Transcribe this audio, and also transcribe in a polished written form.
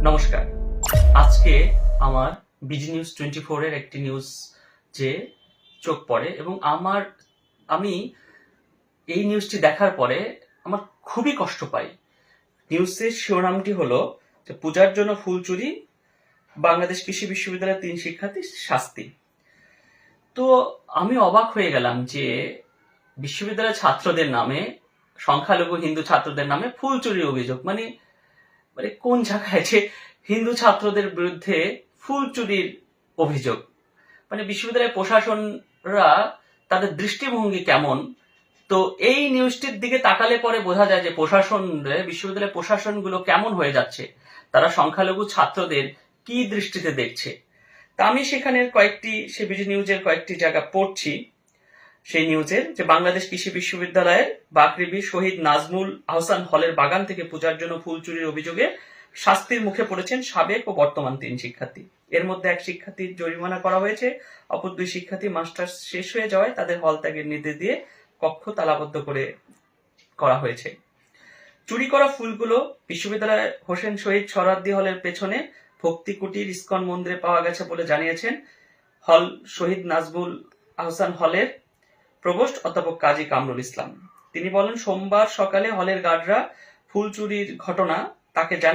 নমস্কার। আজকে আমার বিজি নিউজ 24 এর একটি নিউজ যে চোখ পড়ে এবং আমি এই নিউজটি দেখার পরে আমার খুবই কষ্ট পাই। নিউজের শিরোনামটি হলো যে পূজার জন্য ফুল চুরি, বাংলাদেশ কৃষি বিশ্ববিদ্যালয়ের 3 শিক্ষার্থীর শাস্তি। তো আমি অবাক হয়ে গেলাম যে বিশ্ববিদ্যালয়ের ছাত্রদের নামে, সংখ্যালঘু হিন্দু ছাত্রদের নামে ফুল চুরির অভিযোগ। মানে কোন জায়গায় যে হিন্দু ছাত্রদের বিরুদ্ধে ফুল চুরির অভিযোগ। বিশ্ববিদ্যালয়ের প্রশাসনরা তাদের দৃষ্টিভঙ্গি কেমন। তো এই নিউজটির দিকে তাকালে পরে বোঝা যায় যে বিশ্ববিদ্যালয়ের প্রশাসনগুলো কেমন হয়ে যাচ্ছে, তারা সংখ্যালঘু ছাত্রদের কি দৃষ্টিতে দেখছে। তা আমি সেখানের সে বিজি নিউজের কয়েকটি জায়গা পড়ছি। সেই নিউজের যে বাংলাদেশ কৃষি বিশ্ববিদ্যালয়ের বাকৃবি শহীদ নাজমুল আহসান হলের বাগান থেকে পূজার জন্য ফুল চুরির অভিযোগে শাস্তির মুখে পড়েছেন সাবেক ও বর্তমান 3 শিক্ষার্থী। এর মধ্যে এক শিক্ষার্থীর জরিমানা করা হয়েছে, অপর 2 শিক্ষার্থী মাস্টার্স শেষ হয়ে যাওয়ায় তাদের হল ত্যাগের নির্দেশ দিয়ে কক্ষ তালাবদ্ধ করা হয়েছে। চুরি করা ফুলগুলো বিশ্ববিদ্যালয়ের হোসেন শহীদ সোহরাওয়ার্দী হলের পেছনে ভক্তি কুটির ইস্কন মন্দিরে পাওয়া গেছে বলে জানিয়েছেন হল শহীদ নাজমুল আহসান হলের প্রভোস্ট অধ্যাপক কাজী কামরুল ইসলাম। তিনি বলেন, সোমবার সকালে হলের গার্ডরা ফুল চুরির ঘটনা তাকে জানায়।